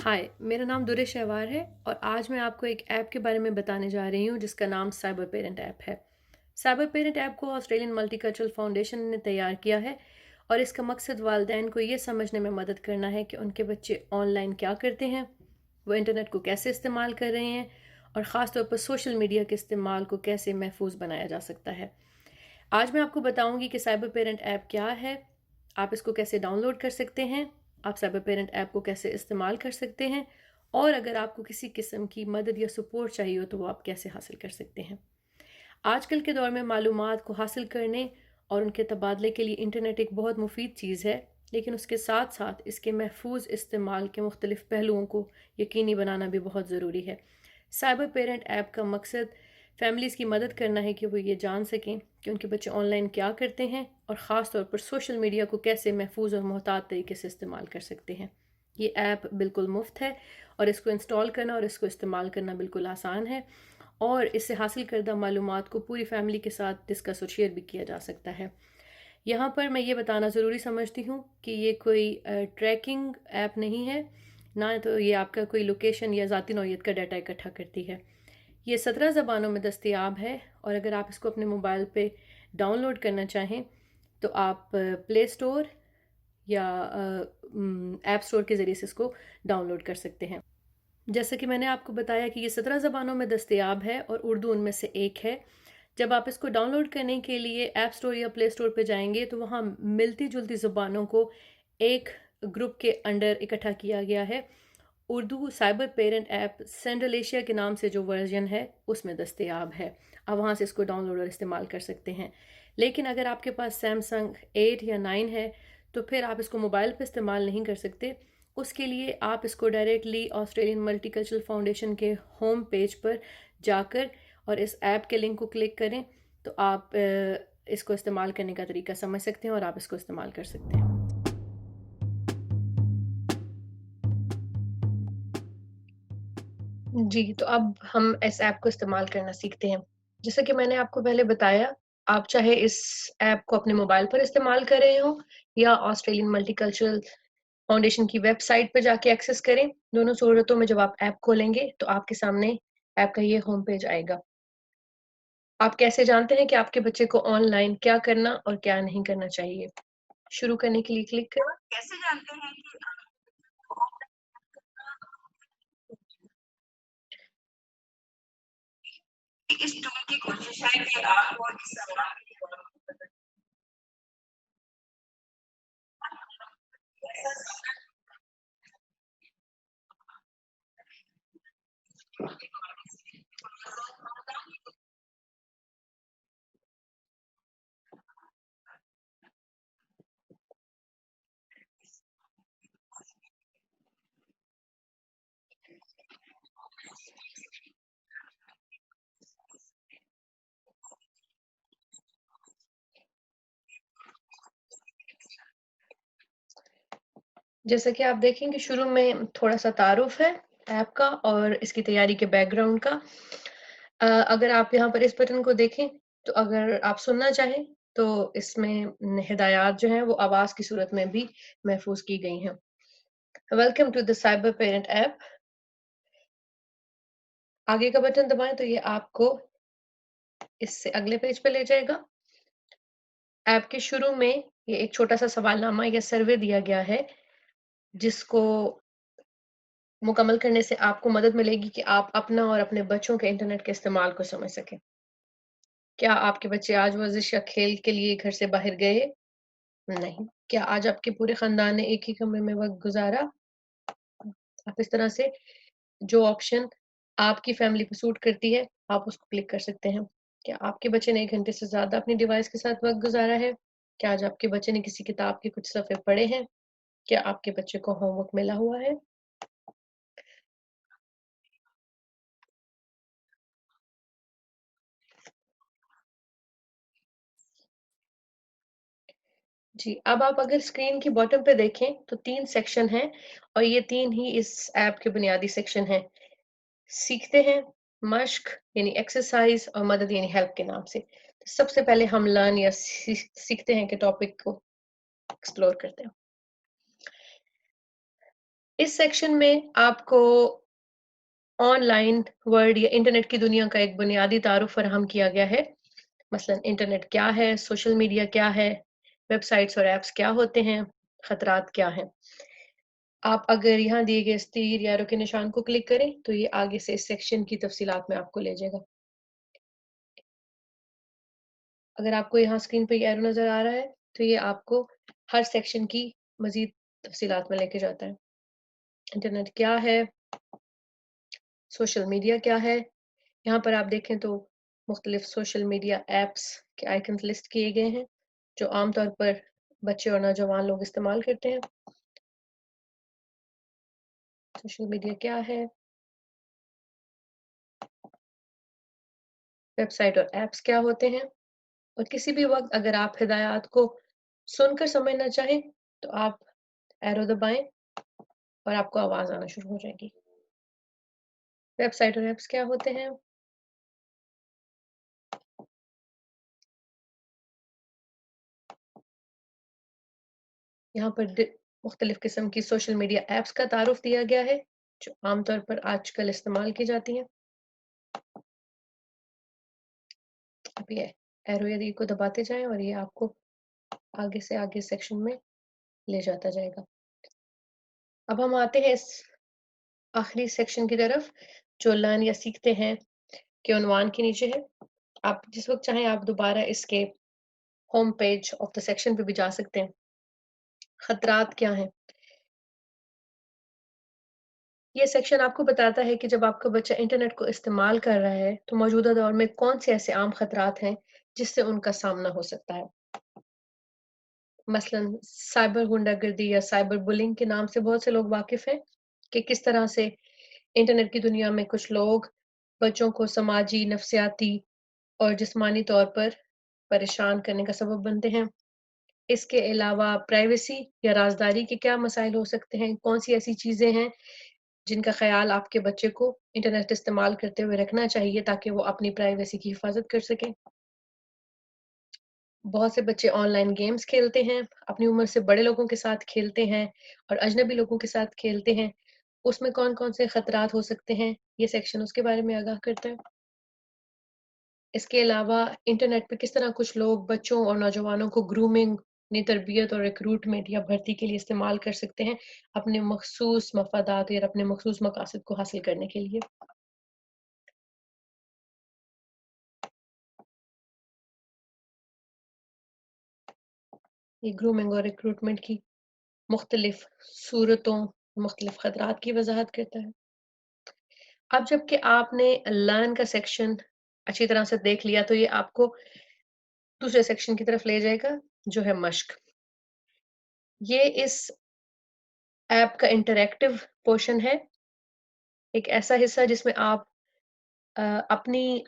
हाय, मेरा नाम दुरे शहवार है और आज मैं आपको एक ऐप के बारे में बताने जा रही हूँ जिसका नाम साइबर पेरेंट ऐप है। साइबर पेरेंट ऐप को ऑस्ट्रेलियन मल्टीकल्चरल फाउंडेशन ने तैयार किया है और इसका मकसद वालिदैन को ये समझने में मदद करना है कि उनके बच्चे ऑनलाइन क्या करते हैं, वो इंटरनेट को कैसे इस्तेमाल कर रहे हैं और ख़ास तौर पर सोशल मीडिया के इस्तेमाल को कैसे महफूज बनाया जा सकता है। आज मैं आपको बताऊंगी कि साइबर पेरेंट ऐप क्या है, आप इसको कैसे डाउनलोड कर सकते हैं, आप साइबर पेरेंट ऐप को कैसे इस्तेमाल कर सकते हैं और अगर आपको किसी किस्म की मदद या सपोर्ट चाहिए हो तो वो आप कैसे हासिल कर सकते हैं। आजकल के दौर में मालूमात को हासिल करने और उनके तबादले के लिए इंटरनेट एक बहुत मुफीद चीज़ है, लेकिन उसके साथ साथ इसके महफूज इस्तेमाल के मुख्तलिफ पहलुओं को यकीनी बनाना भी बहुत ज़रूरी है। साइबर पेरेंट ऐप का मकसद फैमिलीज़ की मदद करना है कि वो ये जान सकें कि उनके बच्चे ऑनलाइन क्या करते हैं और ख़ास तौर पर सोशल मीडिया को कैसे महफूज और मोहतात तरीके से इस्तेमाल कर सकते हैं। ये ऐप बिल्कुल मुफ्त है और इसको इंस्टॉल करना और इसको इस्तेमाल करना बिल्कुल आसान है और इससे हासिल करदा मालूमात को पूरी फैमिली के साथ डिस्कस और शेयर भी किया जा सकता है। यहाँ पर मैं ये बताना ज़रूरी समझती हूँ कि ये कोई ट्रैकिंग ऐप नहीं है, ना तो ये आपका कोई लोकेशन या ज़ाती नौइयत का डाटा इकट्ठा करती है। ये 17 ज़बानों में दस्तयाब है और अगर आप इसको अपने मोबाइल पे डाउनलोड करना चाहें तो आप प्ले स्टोर या ऐप स्टोर के ज़रिए से इसको डाउनलोड कर सकते हैं। जैसे कि मैंने आपको बताया कि ये 17 ज़बानों में दस्तयाब है और उर्दू उनमें से एक है। जब आप इसको डाउनलोड करने के लिए ऐप स्टोर या प्ले स्टोर पे जाएंगे तो वहाँ मिलती-जुलती ज़ुबानों को एक ग्रुप के अंडर इकट्ठा किया गया है। Urdu cyber parent app central Asia के नाम से जो वर्जन है उसमें दस्तयाब है। आप वहाँ से इसको डाउनलोड और इस्तेमाल कर सकते हैं। लेकिन अगर आपके पास सैमसंग 8 या 9 है तो फिर आप इसको मोबाइल पे इस्तेमाल नहीं कर सकते। उसके लिए आप इसको डायरेक्टली ऑस्ट्रेलियन मल्टीकल्चरल फाउंडेशन के होम पेज पर जाकर और इस ऐप के लिंक को क्लिक करें तो आप इसको इस्तेमाल करने का तरीका समझ सकते हैं और आप इसको इस्तेमाल कर सकते हैं। जी, तो अब हम इस ऐप को इस्तेमाल करना सीखते हैं। जैसा कि मैंने आपको पहले बताया, आप चाहे इस ऐप को अपने मोबाइल पर इस्तेमाल कर रहे हों या ऑस्ट्रेलियन मल्टीकल्चरल फाउंडेशन की वेबसाइट पे जाके एक्सेस करें, दोनों सूरतों में जब आप ऐप खोलेंगे, तो आपके सामने ऐप का ये होम पेज आएगा। आप कैसे जानते हैं कि आपके बच्चे को ऑनलाइन क्या करना और क्या नहीं करना चाहिए? शुरू करने के लिए क्लिक करें। कैसे जानते हैं कि इस टूल की कोशिश है कि आपको इस सवाल के जवाब जैसा कि आप देखेंगे शुरू में थोड़ा-सा तारुफ है ऐप का और इसकी तैयारी के बैकग्राउंड का। अगर आप यहाँ पर इस बटन को देखें, तो अगर आप सुनना चाहें, तो इसमें हिदायत जो हैं, वो आवाज़ की सूरत में भी महफ़ूज़ की गई हैं। Welcome to the cyber parent app. आगे का बटन दबाएँ तो ये आपको इससे अगले पेज पे ले जाएगा। ऐप के शुरू में ये एक छोटा-सा सवालनामा या सर्वे दिया गया है, जिसको मुकम्मल करने से आपको मदद मिलेगी कि आप अपना और अपने बच्चों के इंटरनेट के इस्तेमाल को समझ सकें। क्या आपके बच्चे आज वर्जिश या खेल के लिए घर से बाहर गए? नहीं। क्या आज आपके पूरे खानदान ने एक ही कमरे में वक़्त गुज़ारा? आप इस तरह से जो ऑप्शन आपकी फैमिली को सूट करती है, आप उसको क्लिक कर सकते हैं। क्या आपके बच्चे ने 1 घंटे से ज़्यादा अपनी डिवाइस के साथ वक़्त गुज़ारा है? क्या आज आपके बच्चे ने किसी किताब के कुछ सफ़े पढ़े हैं? क्या आपके बच्चे को होमवर्क मिला हुआ है? जी, अब आप अगर स्क्रीन की बॉटम पे देखें तो 3 सेक्शन हैं और ये 3 ही इस ऐप के बुनियादी सेक्शन हैं। सीखते हैं, मश्क यानी एक्सरसाइज़ और मदद यानी हेल्प के नाम से। तो सबसे पहले हम लर्न या सीखते हैं के टॉपिक को एक्सप्लोर करते हैं। इस सेक्शन में आपको ऑनलाइन वर्ल्ड या इंटरनेट की दुनिया का एक बुनियादी तारुफ फराहम किया गया है। मसलन इंटरनेट क्या है, सोशल मीडिया क्या है, वेबसाइट्स और ऐप्स क्या होते हैं, खतरात क्या हैं। आप अगर यहाँ दिए गए इस तीर या एरो के निशान को क्लिक करें तो ये आगे से इस सेक्शन की तफसीलात में आपको ले जाएगा। अगर आपको यहाँ स्क्रीन पे ये एरो नज़र आ रहा है तो ये आपको हर सेक्शन की मज़ीद तफसीलात में लेके जाता है। इंटरनेट क्या है, सोशल मीडिया क्या है। यहाँ पर आप देखें तो मुख्तलिफ सोशल मीडिया ऐप्स के आइकन्स लिस्ट किए गए हैं जो आमतौर पर बच्चे और नौजवान लोग इस्तेमाल करते हैं। सोशल मीडिया क्या है, वेबसाइट और ऐप्स क्या होते हैं, और किसी भी वक्त अगर आप हिदायत को सुनकर समझना चाहें तो आप एरो दबाएं और आपको आवाज़ आना शुरू हो जाएगी। वेबसाइट और ऐप्स क्या होते हैं, यहाँ पर मुख्तलिफ किस्म की सोशल मीडिया ऐप्स का तारुफ दिया गया है जो आमतौर पर आजकल इस्तेमाल की जाती हैं। अब ये एरो यदि को दबाते जाएं और ये आपको आगे से आगे सेक्शन में ले जाता जाएगा। अब हम आते हैं इस आखिरी सेक्शन की तरफ जो लर्न या सीखते हैं के उन्वान के नीचे है। आप जिस वक्त चाहें आप दोबारा इसके home page of the section पे भी जा सकते हैं। खतरात क्या हैं, ये सेक्शन आपको बताता है कि जब आपका बच्चा इंटरनेट को इस्तेमाल कर रहा है तो मौजूदा दौर में कौन से ऐसे आम खतरात हैं जिससे उनका सामना हो सकता है। मसलन साइबर गुंडागर्दी या साइबर बुलिंग के नाम से बहुत से लोग वाकिफ हैं कि किस तरह से इंटरनेट की दुनिया में कुछ लोग बच्चों को समाजी, नफ्सियाती और जिस्मानी तौर पर परेशान करने का सबब बनते हैं। इसके अलावा प्राइवेसी या राज़दारी के क्या मसाइल हो सकते हैं? कौन-सी ऐसी चीज़ें हैं जिनका ख़्याल आपके बच्चे को इंटरनेट इस्तेमाल करते हुए रखना चाहिए ताकि वो अपनी प्राइवेसी की हिफ़ाज़त कर सकें? बहुत से बच्चे ऑनलाइन गेम्स खेलते हैं, अपनी उम्र से बड़े लोगों के साथ खेलते हैं और अजनबी लोगों के साथ खेलते हैं। उसमें कौन-कौन से खतरात हो सकते हैं, ये सेक्शन उसके बारे में आगाह करता है। इसके अलावा इंटरनेट पे किस तरह कुछ लोग बच्चों और नौजवानों को ग्रूमिंग, अपनी तरबियत और रिक्रूटमेंट या भर्ती के लिए इस्तेमाल कर सकते हैं, अपने मखसूस मफादात या अपने मखसूस मकासद को हासिल करने के लिए। ये ग्रूमिंग और रिक्रूटमेंट की मुख्तलिफ सूरतों, मुख्तलिफ खतरात की वजाहत करता है। अब जबकि आपने लर्न का सेक्शन अच्छी तरह से देख लिया तो ये आपको दूसरे सेक्शन की तरफ ले जाएगा जो है मश्क। ये इस ऐप का इंटरैक्टिव पोर्शन है, एक ऐसा हिस्सा जिसमें आप अ, अपनी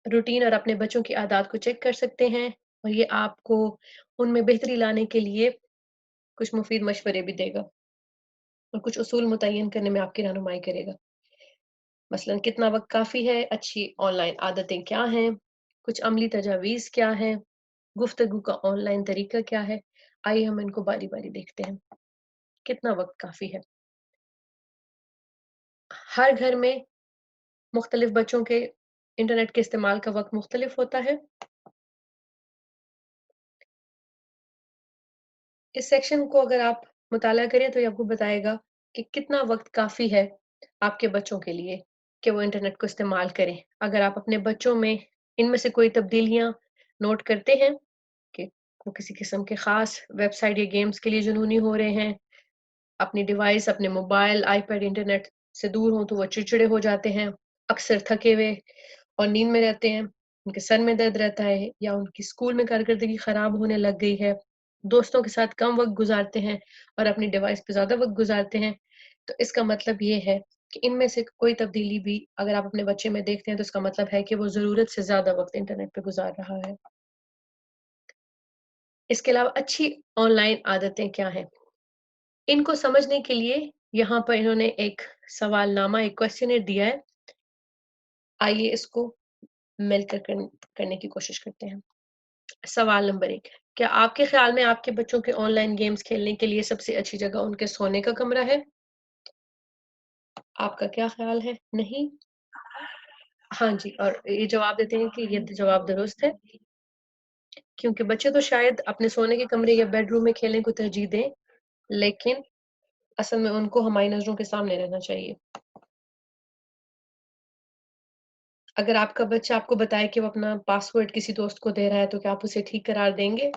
रूटीन और अपने बच्चों की आदत को चेक कर सकते हैं और ये आपको उनमें बेहतरी लाने के लिए कुछ मुफीद मशवरे भी देगा और कुछ उसूल मुतय्यन करने में आपकी रहनुमाई करेगा। मसलन कितना वक़्त काफ़ी है, अच्छी ऑनलाइन आदतें क्या हैं, कुछ अमली तजावीज़ क्या हैं, गुफ्तगू का ऑनलाइन तरीका क्या है। आइए हम इनको बारी-बारी देखते हैं। कितना वक़्त काफ़ी है? हर घर में मुख्तलिफ बच्चों के इंटरनेट के इस्तेमाल का वक़्त मुख्तलिफ होता है। इस सेक्शन को अगर आप मुताला करें तो ये आपको बताएगा कि कितना वक़्त काफ़ी है आपके बच्चों के लिए कि वो इंटरनेट को इस्तेमाल करें। अगर आप अपने बच्चों में इनमें से कोई तब्दीलियाँ नोट करते हैं कि वो किसी किस्म के ख़ास वेबसाइट या गेम्स के लिए जुनूनी हो रहे हैं, अपनी डिवाइस, अपने मोबाइल, आईपैड, इंटरनेट से दूर हों तो वो चिड़चिड़े हो जाते हैं, अक्सर थके हुए और नींद में रहते हैं, उनके सर में दर्द रहता है या उनकी स्कूल में कारकर्दगी खराब होने लग गई है, दोस्तों के साथ कम वक़्त गुज़ारते हैं और अपनी डिवाइस पे ज़्यादा वक़्त गुज़ारते हैं, तो इसका मतलब ये है कि इनमें से कोई तब्दीली भी अगर आप अपने बच्चे में देखते हैं तो इसका मतलब है कि वो ज़रूरत से ज़्यादा वक़्त इंटरनेट पे गुज़ार रहा है। इसके अलावा अच्छी ऑनलाइन आदतें क्या हैं? इनको समझने के लिए यहाँ पर इन्होंने एक सवालनामा, एक क्वेश्चनर दिया है। आइए इसको मिलकर करने की कोशिश करते हैं। सवाल नंबर 1, क्या आपके ख़्याल में आपके बच्चों के ऑनलाइन गेम्स खेलने के लिए सबसे अच्छी जगह उनके सोने का कमरा है? आपका क्या ख़्याल है? नहीं? हाँ जी, और ये जवाब देते हैं कि ये जवाब दुरुस्त है, क्योंकि बच्चे तो शायद अपने सोने के कमरे या बेडरूम में खेलने को तरजीह दें, लेकिन असल में उनको हमारी नज़रों के सामने रहना चाहिए। अगर आपका बच्चा आपको बताए कि वो अपना पासवर्ड किसी दोस्त को दे रहा है, तो क्या आप उसे ठीक करार देंगे?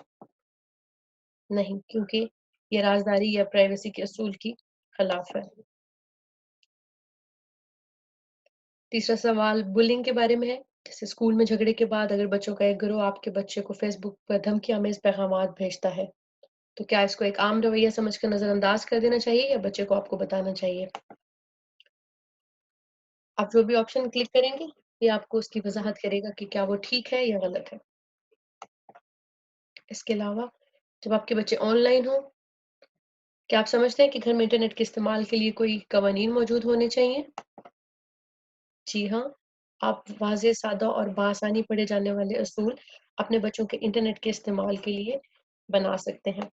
नहीं, क्योंकि ये राज़दारी या प्राइवेसी के असूल की खिलाफ है। तीसरा सवाल बुलिंग के बारे में है। जैसे स्कूल में झगड़े के बाद अगर बच्चों का एक गिरोह आपके बच्चे को फ़ेसबुक पर धमकी-आमेज़ पैगामात भेजता है, तो क्या इसको एक आम रवैया समझकर नज़रअंदाज कर देना चाहिए या बच्चे को आपको बताना चाहिए? आप जो भी ऑप्शन क्लिक करेंगे, ये आपको उसकी वज़ाहत करेगा कि क्या वो ठीक है या गलत है। इसके अलावा जब आपके बच्चे ऑनलाइन हों, क्या आप समझते हैं कि घर में इंटरनेट के इस्तेमाल के लिए कोई कवानीन मौजूद होने चाहिए? जी हाँ, आप वाज़ेह, सादा और बआसानी पढ़े जाने वाले असूल अपने बच्चों के इंटरनेट के इस्तेमाल के लिए बना सकते हैं।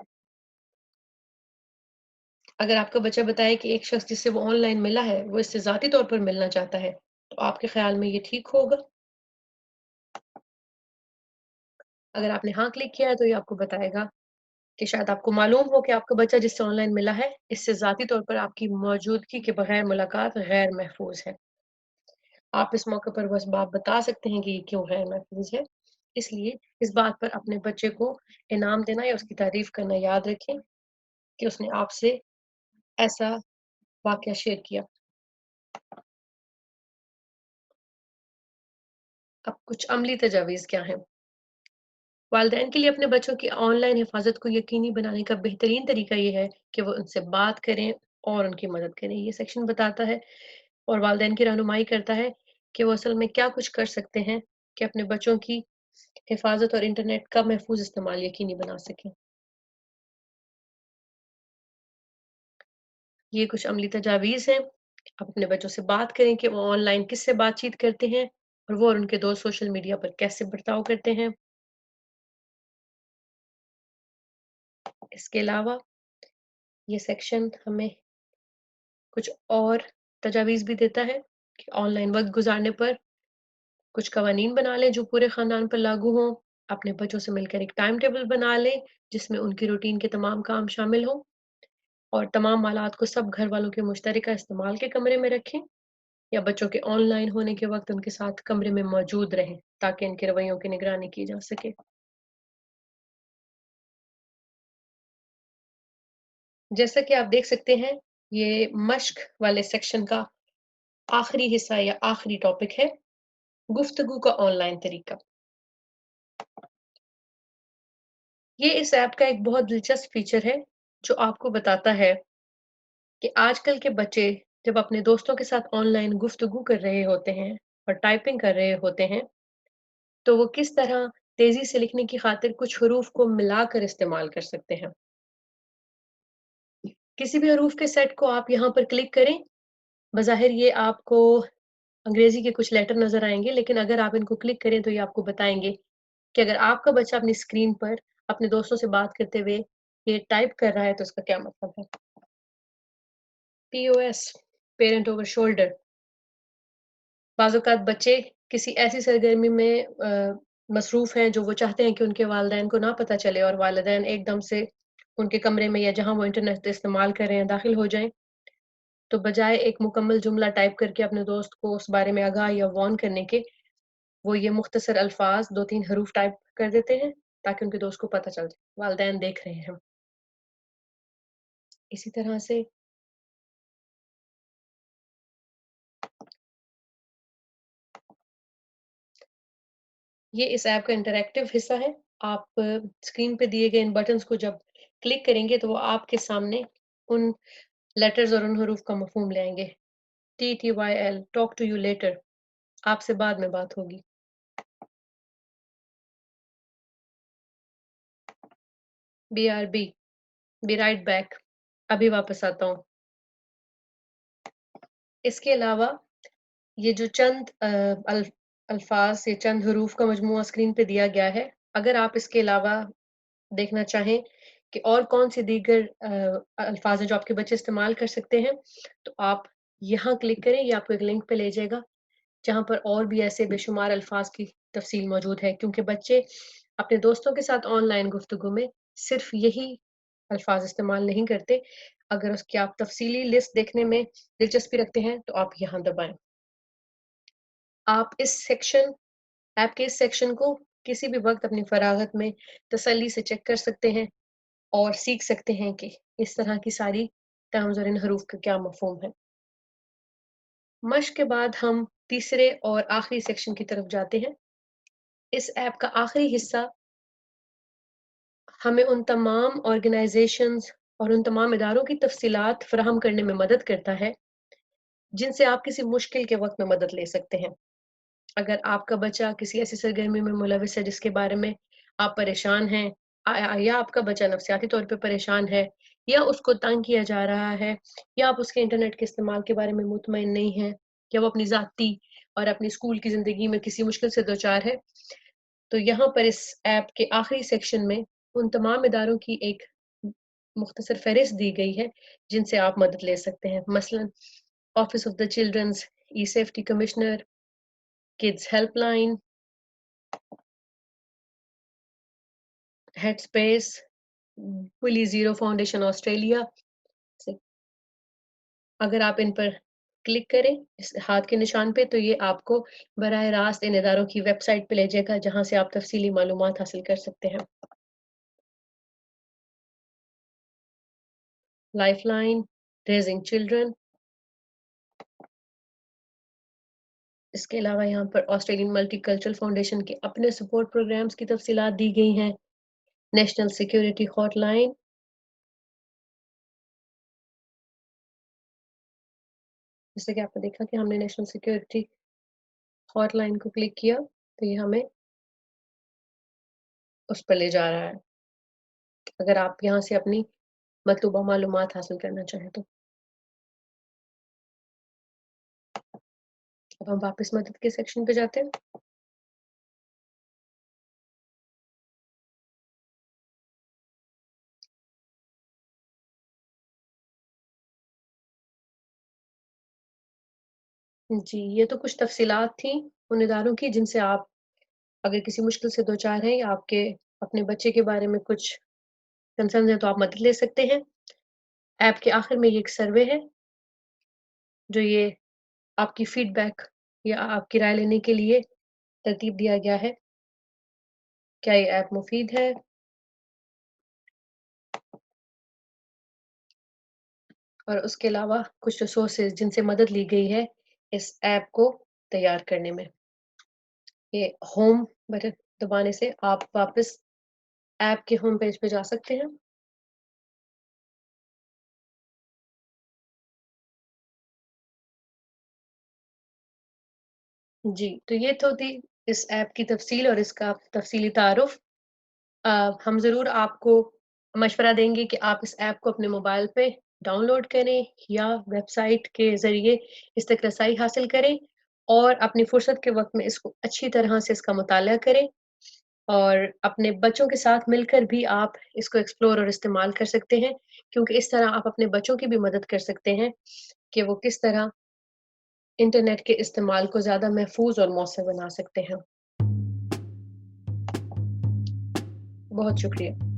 अगर आपका बच्चा बताए कि एक शख्स जिससे वो ऑनलाइन मिला है, वो इससे ज़ाती तौर पर मिलना चाहता है, तो आपके ख़्याल में ये ठीक होगा? अगर आपने हाँ क्लिक किया है, तो ये आपको बताएगा कि शायद आपको मालूम हो कि आपका बच्चा जिससे ऑनलाइन मिला है, इससे ज़ाती तौर पर आपकी मौजूदगी के बगैर मुलाकात गैर महफूज़ है। आप इस मौके पर बस बात बता सकते हैं कि ये क्यों गैर महफूज़ है। इसलिए इस बात पर अपने बच्चे को इनाम देना या उसकी तारीफ़ करना याद रखें कि उसने आपसे ऐसा वाक़या शेयर किया। अब कुछ अमली तजावीज़ क्या हैं? वालिदैन के लिए अपने बच्चों की ऑनलाइन हिफाज़त को यकीनी बनाने का बेहतरीन तरीका ये है कि वो उनसे बात करें और उनकी मदद करें। ये सेक्शन बताता है और वालिदैन की रहनुमाई करता है कि वो असल में क्या कुछ कर सकते हैं कि अपने बच्चों की हिफाज़त और इंटरनेट का महफूज़ इस्तेमाल यकीनी बना सकें। ये कुछ अमली तजावीज़ हैं। आप अपने बच्चों से बात करें कि वो ऑनलाइन किससे बातचीत करते हैं और वो और उनके दोस्त सोशल मीडिया पर कैसे बर्ताव करते हैं। इसके अलावा ये सेक्शन हमें कुछ और तजावीज़ भी देता है कि ऑनलाइन वक़्त गुज़ारने पर कुछ कवानीन बना लें जो पूरे ख़ानदान पर लागू हों। अपने बच्चों से मिलकर एक टाइम टेबल बना लें जिसमें उनकी रूटीन के तमाम काम शामिल हों और तमाम मालात को सब घर वालों के मुश्तरका इस्तेमाल के कमरे में रखें या बच्चों के ऑनलाइन होने के वक़्त उनके साथ कमरे में मौजूद रहें ताकि इनके रवैयों की निगरानी की जा सके। जैसा कि आप देख सकते हैं, ये मश्क वाले सेक्शन का आखिरी हिस्सा या आखिरी टॉपिक है, गुफ्तगू का ऑनलाइन तरीका। ये इस ऐप का एक बहुत दिलचस्प फीचर है, जो आपको बताता है कि आजकल के बच्चे जब अपने दोस्तों के साथ ऑनलाइन गुफ्तगू कर रहे होते हैं और टाइपिंग कर रहे होते हैं, तो वो किस तरह तेज़ी से लिखने की खातिर कुछ हरूफ को मिलाकर इस्तेमाल कर सकते हैं। किसी भी हरूफ के सेट को आप यहाँ पर क्लिक करें, बज़ाहिर ये आपको अंग्रेज़ी के कुछ लेटर नज़र आएँगे, लेकिन अगर आप इनको क्लिक करें तो ये आपको बताएँगे कि अगर आपका बच्चा अपनी स्क्रीन पर अपने दोस्तों से बात करते हुए ये टाइप कर रहा है तो इसका क्या मतलब है। पीओएस, पेरेंट ओवर शोल्डर, बाज़ औक़ात बच्चे किसी ऐसी सरगर्मी में मसरूफ़ हैं जो वो चाहते हैं कि उनके वालिदैन को ना पता चले और वालिदैन एकदम से उनके कमरे में या जहाँ वो इंटरनेट इस्तेमाल कर रहे हैं दाखिल हो जाएँ, तो बजाए एक मुकम्मल जुमला टाइप करके अपने दोस्त को उस बारे में आगाह या वार्न करने के, वो ये मुख्तसर अल्फ़ाज़ 2-3 हरूफ टाइप कर देते हैं ताकि उनके दोस्त को पता चल जाए, वालिदैन देख रहे हैं। इसी तरह से ये इस ऐप का इंटरैक्टिव हिस्सा है। आप स्क्रीन पे दिए गए इन बटन्स को जब क्लिक करेंगे तो वो आपके सामने उन लेटर्स और उन हरूफ का मफ़हूम ले आएँगे। TTYL talk to you later, आपसे बाद में बात होगी। BRB, बी राइट बैक, अभी वापस आता हूँ। इसके अलावा ये जो चंद अल्फ़ाज़ या चंद हरूफ का मजमूआ स्क्रीन पे दिया गया है, अगर आप इसके अलावा देखना चाहें कि और कौन-सी दीगर अल्फ़ाज़ हैं जो आपके बच्चे इस्तेमाल कर सकते हैं, तो आप یہاں کلک کریں، یہ آپ کو ایک لنک پہ لے جائے گا جہاں پر اور بھی ایسے بے شمار الفاظ کی تفصیل موجود ہے، کیونکہ بچے اپنے دوستوں کے ساتھ آن لائن گفتگو میں صرف یہی الفاظ استعمال نہیں کرتے۔ اگر اس کی آپ تفصیلی لسٹ دیکھنے میں دلچسپی رکھتے ہیں تو آپ یہاں دبائیں۔ آپ ایپ کے اس سیکشن کو کسی بھی وقت اپنی فراغت میں تسلی سے چیک کر سکتے ہیں اور سیکھ سکتے ہیں کہ اس طرح کی ساری ٹرمز اور ان حروف کا کیا مفہوم ہے۔ مشق کے بعد ہم تیسرے اور آخری سیکشن کی طرف جاتے ہیں۔ اس ایپ کا آخری حصہ ہمیں ان تمام آرگنائزیشنز اور ان تمام اداروں کی تفصیلات فراہم کرنے میں مدد کرتا ہے جن سے آپ کسی مشکل کے وقت میں مدد لے سکتے ہیں۔ اگر آپ کا بچہ کسی ایسی سرگرمی میں ملوث ہے جس کے بارے میں آپ پریشان ہیں، یا آپ کا بچہ نفسیاتی طور پہ پریشان ہے، یا اس کو تنگ کیا جا رہا ہے، یا آپ اس کے انٹرنیٹ کے استعمال کے بارے میں مطمئن نہیں ہیں، یا وہ اپنی ذاتی اور اپنی اسکول کی زندگی میں کسی مشکل سے دوچار ہے، تو یہاں پر اس ایپ کے آخری سیکشن میں ان تمام اداروں کی ایک مختصر فہرست دی گئی ہے جن سے آپ مدد لے سکتے ہیں۔ مثلا office of the children's, e safety commissioner, kids helpline, headspace, ولی زیرو فاؤنڈیشن آسٹریلیا۔ اگر آپ ان پر کلک کریں اس ہاتھ کے نشان پہ تو یہ آپ کو براہ راست ان اداروں کی ویب سائٹ پہ لے جائے گا جہاں سے آپ تفصیلی معلومات حاصل کر سکتے ہیں۔ لائف لائن، ریزنگ چلڈرن، اس کے علاوہ یہاں پر آسٹریلین ملٹی کلچرل فاؤنڈیشن کے اپنے سپورٹ پروگرامز کی تفصیلات دی گئی ہیں۔ نیشنل سیکیورٹی ہاٹ لائن، جیسے کہ آپ نے دیکھا کہ ہم نے نیشنل سیکیورٹی ہاٹ لائن کو کلک کیا تو یہ ہمیں اس پر لے جا رہا ہے اگر آپ یہاں سے اپنی مطلوبہ معلومات حاصل کرنا چاہیں تو۔ اب ہم واپس مدد کے سیکشن پہ جاتے ہیں۔ جی، یہ تو کچھ تفصیلات تھیں ان اداروں کی جن سے آپ اگر کسی مشکل سے دوچار ہیں یا آپ کے اپنے بچے کے بارے میں کچھ کنسرن ہیں تو آپ مدد لے سکتے ہیں۔ ایپ کے آخر میں یہ ایک سروے ہے جو یہ آپ کی فیڈ بیک یا آپ کی رائے لینے کے لیے ترتیب دیا گیا ہے۔ کیا یہ ایپ مفید ہے؟ اور اس کے علاوہ کچھ ریسورسز جن سے مدد لی گئی ہے اس ایپ کو تیار کرنے میں۔ یہ ہوم بٹن دبانے سے آپ واپس ایپ کے ہوم پیج پہ جا سکتے ہیں۔ جی، تو یہ تو تھی اس ایپ کی تفصیل اور اس کا تفصیلی تعارف۔ ہم ضرور آپ کو مشورہ دیں گے کہ آپ اس ایپ کو اپنے موبائل پہ ڈاؤن لوڈ کریں یا ویب سائٹ کے ذریعے اس تک رسائی حاصل کریں اور اپنی فرصت کے وقت میں اس کو اچھی طرح سے اس کا مطالعہ کریں، اور اپنے بچوں کے ساتھ مل کر بھی آپ اس کو ایکسپلور اور استعمال کر سکتے ہیں، کیونکہ اس طرح آپ اپنے بچوں کی بھی مدد کر سکتے ہیں کہ وہ کس طرح انٹرنیٹ کے استعمال کو زیادہ محفوظ اور مؤثر بنا سکتے ہیں۔ بہت شکریہ۔